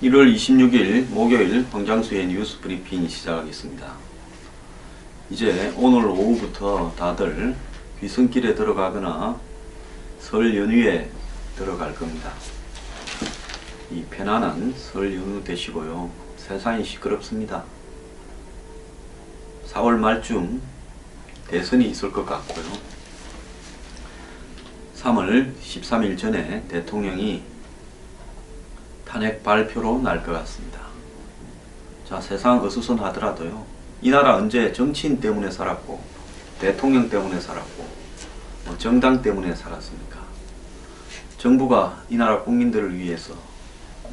(1월 26일) 목요일 황장수의 뉴스 브리핑 시작하겠습니다. 이제 오늘 오후부터 다들 귀성길에 들어가거나 설 연휴에 들어갈 겁니다. 이 편안한 설 연휴 되시고요. 세상이 시끄럽습니다. 4월 말쯤 대선이 있을 것 같고요. 3월 13일 전에 대통령이 탄핵 발표로 날 것 같습니다. 자, 세상 어수선하더라도요. 이 나라 언제 정치인 때문에 살았고 대통령 때문에 살았고 정당 때문에 살았습니까? 정부가 이 나라 국민들을 위해서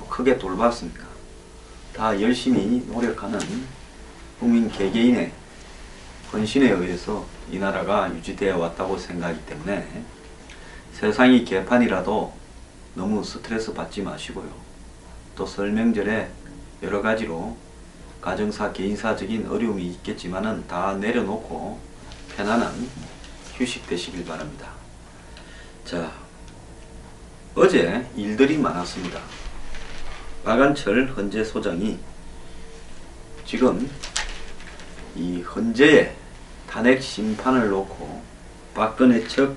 크게 돌봤습니까? 다 열심히 노력하는 국민 개개인의 헌신에 의해서 이 나라가 유지되어 왔다고 생각하기 때문에 세상이 개판이라도 너무 스트레스 받지 마시고요. 또 설 명절에 여러 가지로 가정사, 개인사적인 어려움이 있겠지만은 다 내려놓고 편안한 휴식 되시길 바랍니다. 자, 어제 일들이 많았습니다. 박안철 헌재 소장이 지금 이 헌재의 탄핵 심판을 놓고 박근혜 측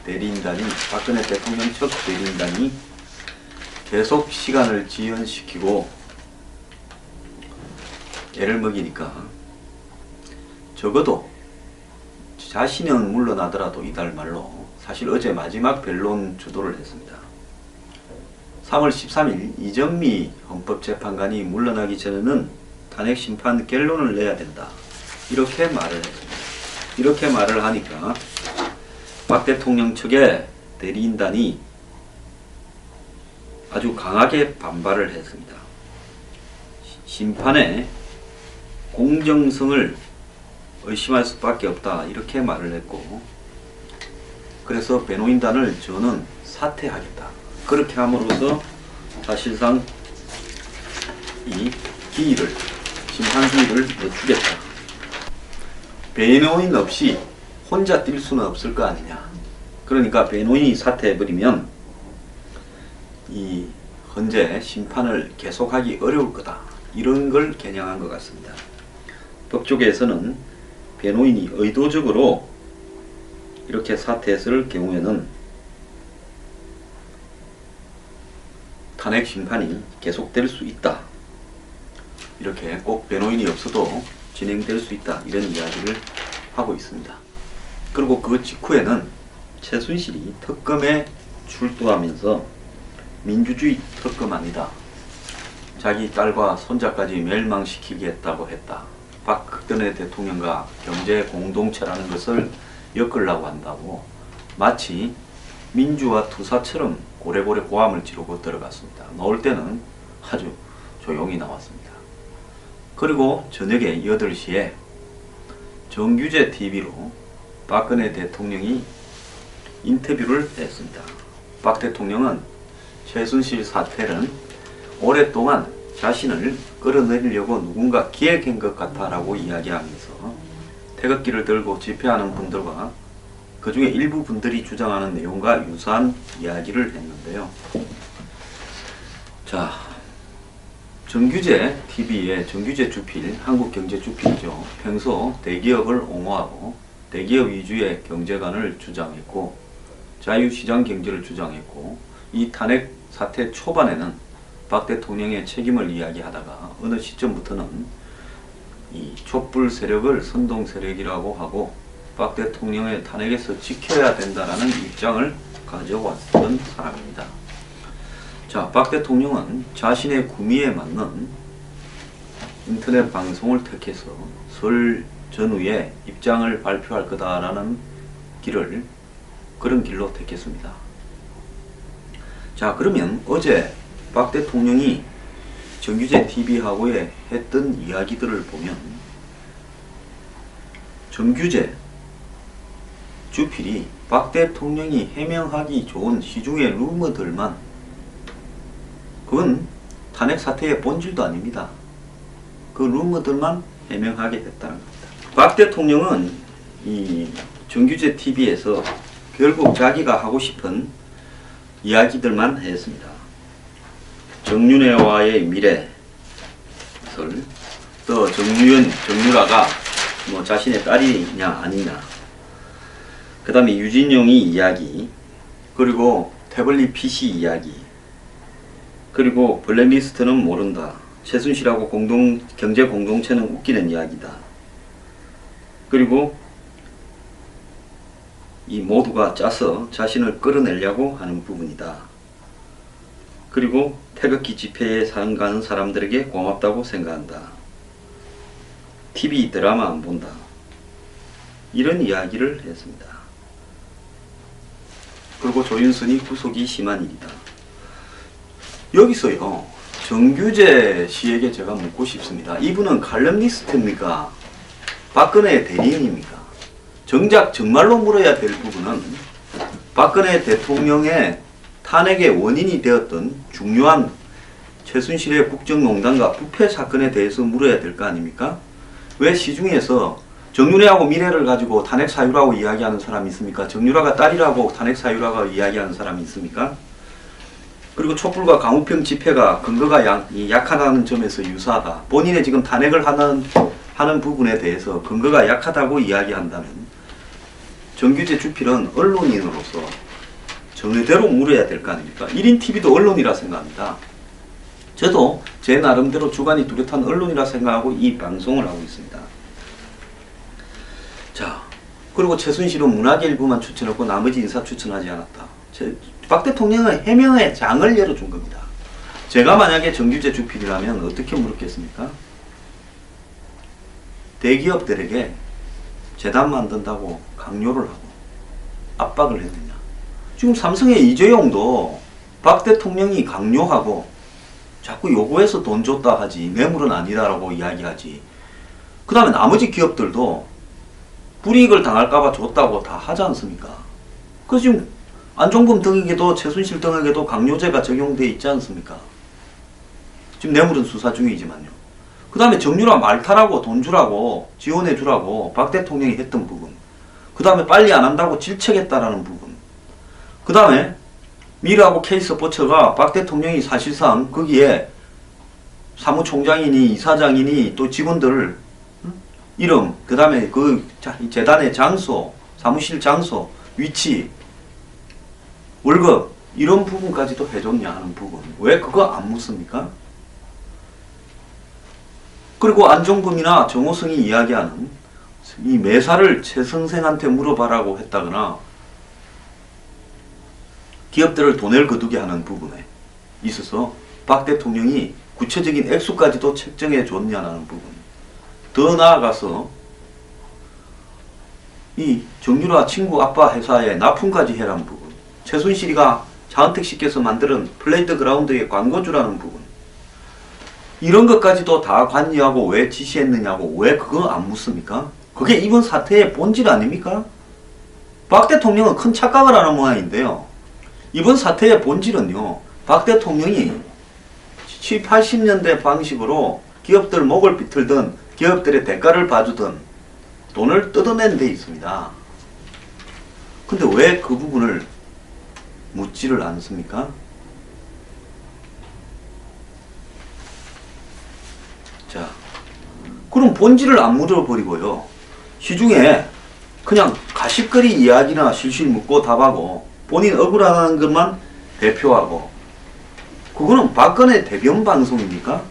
대리인단이, 박근혜 대통령 측 대리인단이 계속 시간을 지연시키고 애를 먹이니까 적어도 자신은 물러나더라도 이달 말로, 사실 어제 마지막 변론 주도를 했습니다. 3월 13일 이정미 헌법재판관이 물러나기 전에는 탄핵 심판 결론을 내야 된다, 이렇게 말을 했습니다. 이렇게 말을 하니까 박 대통령 측의 대리인단이 아주 강하게 반발을 했습니다. 심판의 공정성을 의심할 수밖에 없다, 이렇게 말을 했고, 그래서 변호인단을 저는 사퇴하겠다, 그렇게 함으로써 사실상 이 기일을, 심판 기일을 늦추겠다. 변호인 없이 혼자 뛸 수는 없을 거 아니냐. 그러니까 변호인이 사퇴해버리면 이 헌재 심판을 계속하기 어려울 거다, 이런 걸 겨냥한 것 같습니다. 법조계에서는 변호인이 의도적으로 이렇게 사퇴했을 경우에는 탄핵 심판이 계속될 수 있다, 이렇게 꼭 변호인이 없어도 진행될 수 있다, 이런 이야기를 하고 있습니다. 그리고 그 직후에는 최순실이 특검에 출두하면서 민주주의 특검 아니다, 자기 딸과 손자까지 멸망시키겠다고 했다, 박근혜 대통령과 경제 공동체라는 것을 엮으려고 한다고 마치 민주화 투사처럼 고래고래 고함을 지르고 들어갔습니다. 나올 때는 아주 조용히 나왔습니다. 그리고 저녁에 8시에 정규제 TV로 박근혜 대통령이 인터뷰를 했습니다. 박 대통령은 최순실 사태는 오랫동안 자신을 끌어내리려고 누군가 기획한 것 같다라고 이야기하면서 태극기를 들고 집회하는 분들과 그 중에 일부 분들이 주장하는 내용과 유사한 이야기를 했는데요. 자, 정규제 TV의 정규제 주필, 한국경제주필이죠. 평소 대기업을 옹호하고 대기업 위주의 경제관을 주장했고 자유시장 경제를 주장했고, 이 탄핵 사태 초반에는 박 대통령의 책임을 이야기하다가 어느 시점부터는 이 촛불 세력을 선동 세력이라고 하고 박 대통령의 탄핵에서 지켜야 된다라는 입장을 가져왔던 사람입니다. 자, 박 대통령은 자신의 구미에 맞는 인터넷 방송을 택해서 설 전후에 입장을 발표할 거다라는 그런 길로 택했습니다. 자, 그러면 어제 박 대통령이 정규제 TV하고에 했던 이야기들을 보면 정규제 주필이 박 대통령이 해명하기 좋은 시중의 루머들만, 그건 탄핵 사태의 본질도 아닙니다. 그 루머들만 해명하게 됐다는 겁니다. 박 대통령은 이 정규제 TV에서 결국 자기가 하고 싶은 이야기들만 했습니다. 정윤회와의 미래설, 또 정유라가 뭐 자신의 딸이냐 아니냐, 그 다음에 유진용이 이야기, 그리고 태블릿 PC 이야기, 그리고 블랙리스트는 모른다, 최순실하고 경제 공동체는 웃기는 이야기다, 그리고 이 모두가 짜서 자신을 끌어내려고 하는 부분이다, 그리고 태극기 집회에 가는 사람들에게 고맙다고 생각한다, TV 드라마 안 본다, 이런 이야기를 했습니다. 그리고 조윤선이 구속이 심한 일이다. 여기서요, 정규재 씨에게 제가 묻고 싶습니다. 이분은 칼럼니스트입니까? 박근혜의 대리인입니까? 정말로 물어야 될 부분은 박근혜 대통령의 탄핵의 원인이 되었던 중요한 최순실의 국정농단과 부패 사건에 대해서 물어야 될 거 아닙니까? 왜 시중에서 정윤회하고 미래를 가지고 탄핵 사유라고 이야기하는 사람이 있습니까? 정유라가 딸이라고 탄핵 사유라고 이야기하는 사람이 있습니까? 그리고 촛불과 강우평 집회가 근거가 약하다는 점에서 유사하다. 본인의 지금 탄핵을 하는 부분에 대해서 근거가 약하다고 이야기한다면 정규재 주필은 언론인으로서 정의대로 물어야 될 거 아닙니까? 1인 TV도 언론이라 생각합니다. 저도 제 나름대로 주관이 뚜렷한 언론이라 생각하고 이 방송을 하고 있습니다. 자, 그리고 최순실은 문학의 일부만 추천했고 나머지 인사 추천하지 않았다. 박 대통령은 해명의 장을 열어준 겁니다. 제가 만약에 정규재 주필이라면 어떻게 물었겠습니까? 대기업들에게 재단 만든다고 강요를 하고 압박을 했느냐. 지금 삼성의 이재용도 박 대통령이 강요하고 자꾸 요구해서 돈 줬다 하지 뇌물은 아니다라고 이야기하지. 그 다음에 나머지 기업들도 불이익을 당할까봐 줬다고 다 하지 않습니까? 그래서 지금 안종범 등에게도 최순실 등에게도 강요죄가 적용돼 있지 않습니까? 지금 뇌물은 수사 중이지만요. 그 다음에 정유라 말타라고 돈 주라고 지원해 주라고 박 대통령이 했던 부분, 그 다음에 빨리 안 한다고 질책했다라는 부분, 그 다음에 미르하고 K스포츠가 박 대통령이 사실상 거기에 사무총장이니 이사장이니 또 직원들 이름, 그 다음에 그 재단의 장소, 사무실 장소, 위치, 월급 이런 부분까지도 해줬냐 하는 부분, 왜 그거 안 묻습니까? 그리고 안종범이나 정호성이 이야기하는 이 매사를 최 선생한테 물어봐라고 했다거나 기업들을 돈을 거두게 하는 부분에 있어서 박 대통령이 구체적인 액수까지도 책정해 줬냐는 부분, 더 나아가서 이 정유라 친구 아빠 회사에 납품까지 해라는 부분, 최순실이가 자은택 씨께서 만드는 플레이드 그라운드의 광고주라는 부분, 이런 것까지도 다 관여하고 왜 지시했느냐고 왜 그거 안 묻습니까? 그게 이번 사태의 본질 아닙니까? 박 대통령은 큰 착각을 하는 모양인데요. 이번 사태의 본질은요, 박 대통령이 70, 80년대 방식으로 기업들 목을 비틀던 기업들의 대가를 봐주던 돈을 뜯어낸 데 있습니다. 근데 왜 그 부분을 묻지를 않습니까? 자, 그럼 본질을 안 물어버리고요, 시중에 그냥 가십거리 이야기나 실실 묻고 답하고 본인 억울하다는 것만 대표하고, 그거는 박근혜 대변 방송입니까?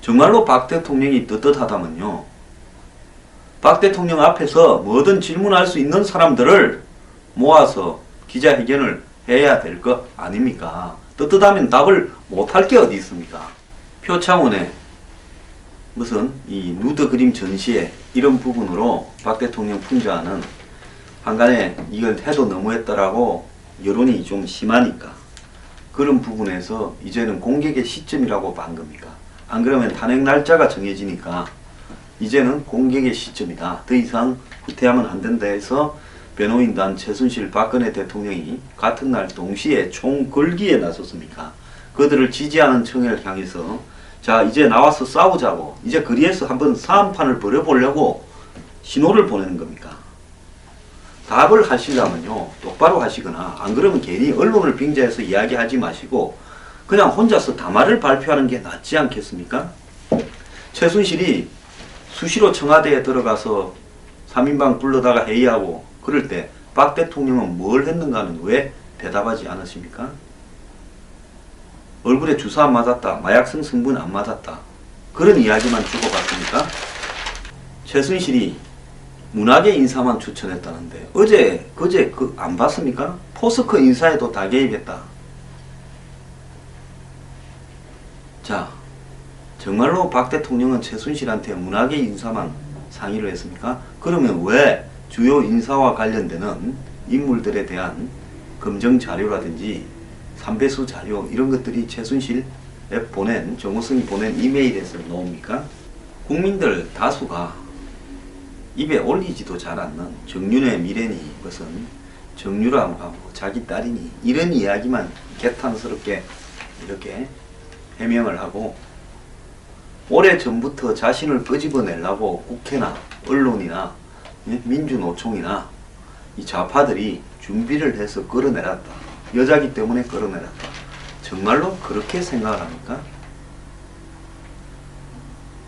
정말로 박 대통령이 떳떳하다면요, 박 대통령 앞에서 뭐든 질문할 수 있는 사람들을 모아서 기자회견을 해야 될 것 아닙니까? 떳떳하면 답을 못할 게 어디 있습니까? 표창원의 무슨 이 누드 그림 전시회 이런 부분으로 박 대통령 풍자하는 한간에 이걸 해도 너무했다라고 여론이 좀 심하니까 그런 부분에서 이제는 공격의 시점이라고 반 겁니까? 안 그러면 탄핵 날짜가 정해지니까 이제는 공격의 시점이다, 더 이상 후퇴하면 안 된다 해서 변호인단 최순실 박근혜 대통령이 같은 날 동시에 총 걸기에 나섰습니까? 그들을 지지하는 청을 향해서 자 이제 나와서 싸우자고 이제 거리에서 한번 싸움판을 벌여보려고 신호를 보내는 겁니까? 답을 하시려면요 똑바로 하시거나 안 그러면 괜히 언론을 빙자해서 이야기하지 마시고 그냥 혼자서 담화를 발표하는 게 낫지 않겠습니까? 최순실이 수시로 청와대에 들어가서 3인방 불러다가 회의하고 그럴 때 박 대통령은 뭘 했는가는 왜 대답하지 않으십니까? 얼굴에 주사 안 맞았다, 마약성 성분 안 맞았다 그런 이야기만 주고받습니까? 최순실이 문학의 인사만 추천했다는데 어제 그제 안 봤습니까? 포스코 인사에도 다 개입했다. 자 정말로 박 대통령은 최순실한테 문학의 인사만 상의를 했습니까? 그러면 왜 주요 인사와 관련되는 인물들에 대한 검증 자료라든지 삼배수 자료 이런 것들이 최순실에 보낸 정호성이 보낸 이메일에서 나옵니까? 국민들 다수가 입에 올리지도 잘 않는 정윤의 미래니 무슨 정유라가 뭐 자기 딸이니 이런 이야기만 개탄스럽게 이렇게 해명을 하고 오래전부터 자신을 끄집어내려고 국회나 언론이나 민주노총이나 이 좌파들이 준비를 해서 끌어내렸다. 여자기 때문에 끌어내렸다. 정말로 그렇게 생각을 합니까?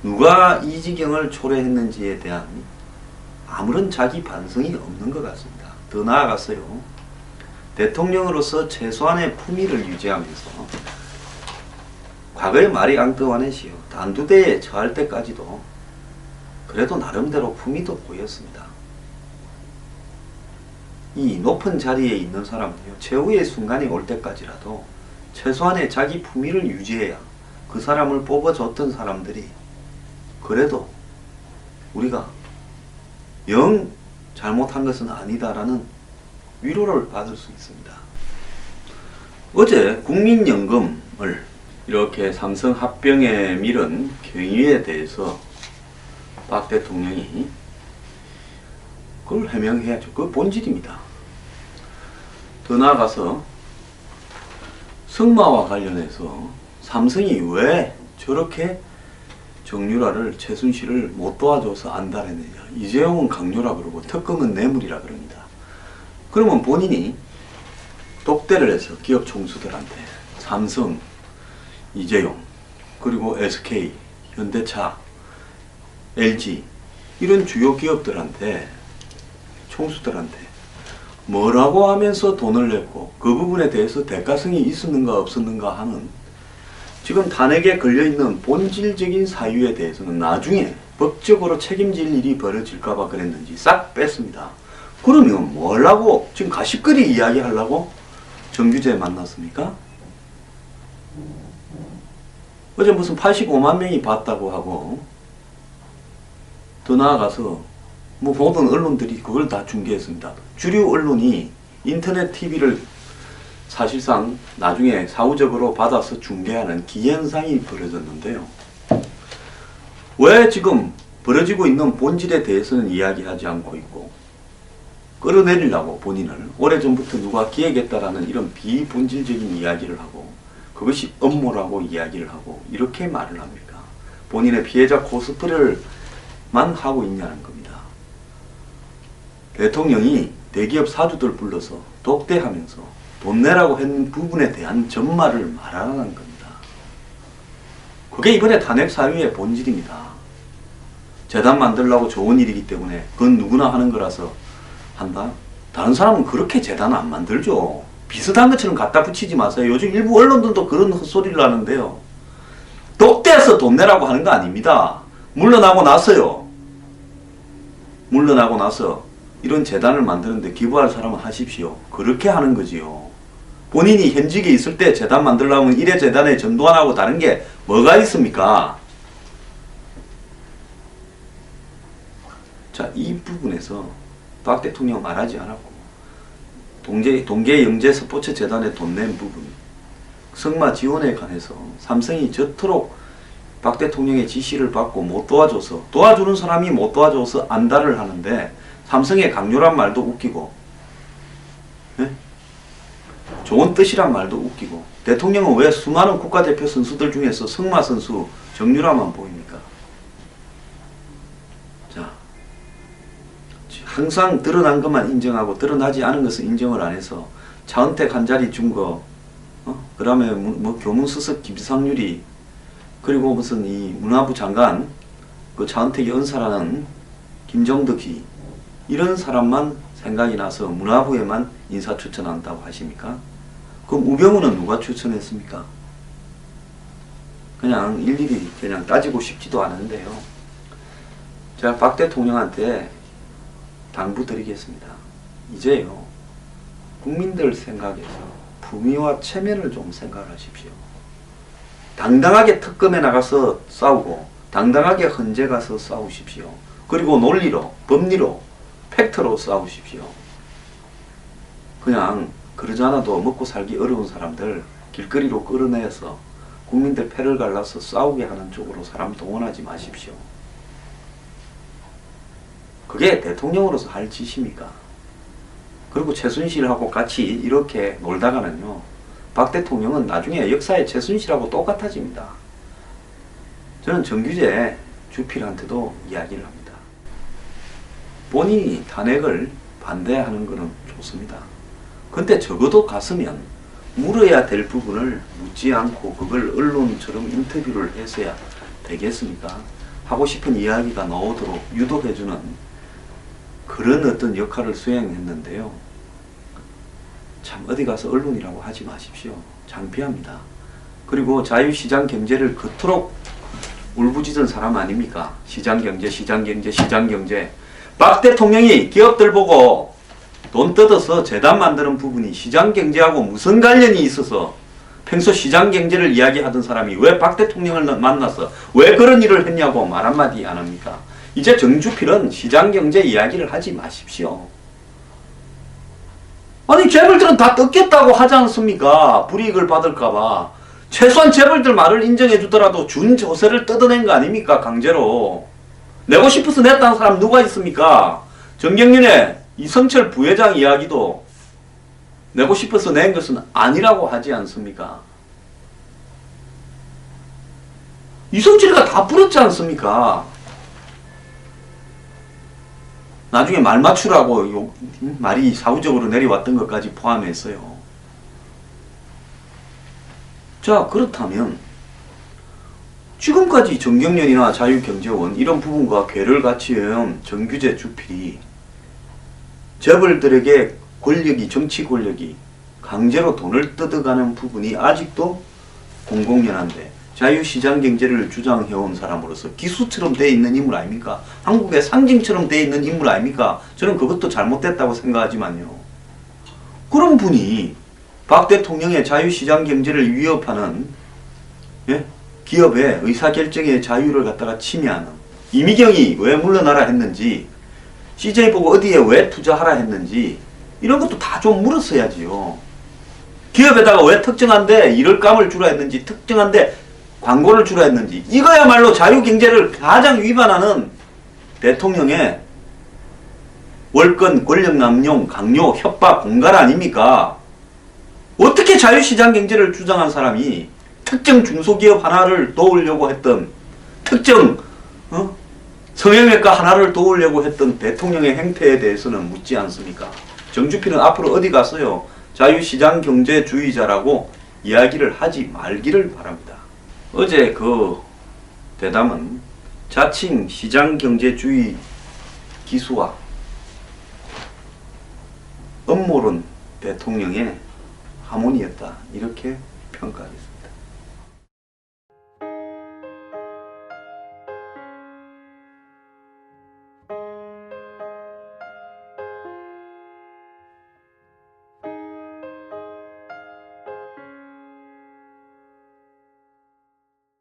누가 이 지경을 초래했는지에 대한 아무런 자기 반성이 없는 것 같습니다. 더 나아가서요. 대통령으로서 최소한의 품위를 유지하면서 과거의 마리 앙뚜와네시요 단두대에 처할 때까지도 그래도 나름대로 품위도 보였습니다. 이 높은 자리에 있는 사람은요 최후의 순간이 올 때까지라도 최소한의 자기 품위를 유지해야 그 사람을 뽑아줬던 사람들이 그래도 우리가 영 잘못한 것은 아니다라는 위로를 받을 수 있습니다. 어제 국민연금을 이렇게 삼성 합병에 밀은 경위에 대해서 박 대통령이 그걸 해명해야죠. 그 본질입니다. 더 나아가서 승마와 관련해서 삼성이 왜 저렇게 정유라를 최순실을 못 도와줘서 안달했느냐. 이재용은 강요라 그러고 특검은 뇌물이라 그럽니다. 그러면 본인이 독대를 해서 기업 총수들한테 삼성, 이재용, 그리고 SK, 현대차, LG 이런 주요 기업들한테 총수들한테 뭐라고 하면서 돈을 냈고 그 부분에 대해서 대가성이 있었는가 없었는가 하는 지금 탄핵에 걸려있는 본질적인 사유에 대해서는 나중에 법적으로 책임질 일이 벌어질까봐 그랬는지 싹 뺐습니다. 그러면 뭐라고 지금 가십거리 이야기하려고 정규재 만났습니까? 어제 무슨 85만 명이 봤다고 하고 더 나아가서 뭐 보던 언론들이 그걸 다 중계했습니다. 주류 언론이 인터넷 TV를 사실상 나중에 사후적으로 받아서 중계하는 기현상이 벌어졌는데요. 왜 지금 벌어지고 있는 본질에 대해서는 이야기하지 않고 있고 끌어내리려고 본인을 오래전부터 누가 기획했다라는 이런 비본질적인 이야기를 하고 그것이 업무라고 이야기를 하고 이렇게 말을 합니까? 본인의 피해자 코스프레를만 하고 있냐는 겁니다. 대통령이 대기업 사주들 불러서 독대하면서 돈 내라고 했는 부분에 대한 전말을 말하라는 겁니다. 그게 이번에 탄핵 사유의 본질입니다. 재단 만들려고 좋은 일이기 때문에 그건 누구나 하는 거라서 한다? 다른 사람은 그렇게 재단 안 만들죠. 비슷한 것처럼 갖다 붙이지 마세요. 요즘 일부 언론들도 그런 헛소리를 하는데요. 독대해서 돈 내라고 하는 거 아닙니다. 물러나고 나서요. 물러나고 나서 이런 재단을 만드는데 기부할 사람은 하십시오. 그렇게 하는 거지요. 본인이 현직에 있을 때 재단 만들려면 이래 재단에 전두환하고 다른 게 뭐가 있습니까? 자, 이 부분에서 박 대통령 말하지 않았고 동계 영재 스포츠 재단에 돈 낸 부분 승마 지원에 관해서 삼성이 저토록 박 대통령의 지시를 받고 못 도와줘서 도와주는 사람이 못 도와줘서 안달을 하는데 삼성의 강요란 말도 웃기고 네? 좋은 뜻이란 말도 웃기고, 대통령은 왜 수많은 국가대표 선수들 중에서 승마 선수 정유라만 보입니까? 자, 항상 드러난 것만 인정하고 드러나지 않은 것은 인정을 안 해서 차은택 한 자리 준 거, 그 다음에 뭐 교문수석 김상률이, 그리고 무슨 이 문화부 장관 그 차은택이 은사라는 김정덕이, 이런 사람만 생각이 나서 문화부에만 인사 추천한다고 하십니까? 그럼 우병우는 누가 추천했습니까? 그냥 일일이 그냥 따지고 싶지도 않은데요. 제가 박 대통령한테 당부드리겠습니다. 이제요, 국민들 생각에서 품위와 체면을 좀 생각하십시오. 당당하게 특검에 나가서 싸우고 당당하게 헌재 가서 싸우십시오. 그리고 논리로, 법리로, 팩트로 싸우십시오. 그냥 그러지 않아도 먹고 살기 어려운 사람들 길거리로 끌어내서 국민들 패를 갈라서 싸우게 하는 쪽으로 사람 동원하지 마십시오. 그게 대통령으로서 할 짓입니까? 그리고 최순실하고 같이 이렇게 놀다가는요, 박 대통령은 나중에 역사의 최순실하고 똑같아집니다. 저는 정규재 주필한테도 이야기를 합니다. 본인이 탄핵을 반대하는 것은 좋습니다. 근데 적어도 갔으면 물어야 될 부분을 묻지 않고 그걸 언론처럼 인터뷰를 해서야 되겠습니까? 하고 싶은 이야기가 나오도록 유도해주는 그런 어떤 역할을 수행했는데요. 참 어디 가서 언론이라고 하지 마십시오. 창피합니다. 그리고 자유시장 경제를 그토록 울부짖은 사람 아닙니까? 시장경제, 시장경제, 시장경제. 박 대통령이 기업들 보고 돈 뜯어서 재단 만드는 부분이 시장경제하고 무슨 관련이 있어서 평소 시장경제를 이야기하던 사람이 왜 박 대통령을 만나서 왜 그런 일을 했냐고 말 한마디 안 합니까? 이제 정주필은 시장경제 이야기를 하지 마십시오. 아니 재벌들은 다 뜯겠다고 하지 않습니까? 불이익을 받을까봐. 최소한 재벌들 말을 인정해 주더라도 준 조세를 뜯어낸 거 아닙니까? 강제로. 내고 싶어서 냈다는 사람 누가 있습니까? 정경련의 이성철 부회장 이야기도 내고 싶어서 낸 것은 아니라고 하지 않습니까? 이성철이가 다 풀었지 않습니까? 나중에 말 맞추라고 말이 사후적으로 내려왔던 것까지 포함해서요. 자, 그렇다면 지금까지 정경련이나 자유경제원 이런 부분과 괴를 갖춘 정규재 주필이 재벌들에게 권력이, 정치 권력이 강제로 돈을 뜯어가는 부분이 아직도 공공연한데 자유시장 경제를 주장해온 사람으로서 기수처럼 돼 있는 인물 아닙니까? 한국의 상징처럼 돼 있는 인물 아닙니까? 저는 그것도 잘못됐다고 생각하지만요. 그런 분이 박 대통령의 자유시장 경제를 위협하는, 예? 기업의 의사결정의 자유를 갖다가 침해하는, 이미경이 왜 물러나라 했는지, CJ 보고 어디에 왜 투자하라 했는지 이런 것도 다 좀 물었어야지요. 기업에다가 왜 특정한데 일월감을 주라 했는지, 특정한데 광고를 주라 했는지, 이거야말로 자유경제를 가장 위반하는 대통령의 월권 권력남용 강요 협박 공갈 아닙니까? 어떻게 자유시장 경제를 주장한 사람이 특정 중소기업 하나를 도우려고 했던, 특정 성형외과 하나를 도우려고 했던 대통령의 행태에 대해서는 묻지 않습니까? 정주필은 앞으로 어디 가서요, 자유시장 경제주의자라고 이야기를 하지 말기를 바랍니다. 어제 그 대담은 자칭 시장경제주의 기수와 음모론 대통령의 하모니였다, 이렇게 평가하겠습니다.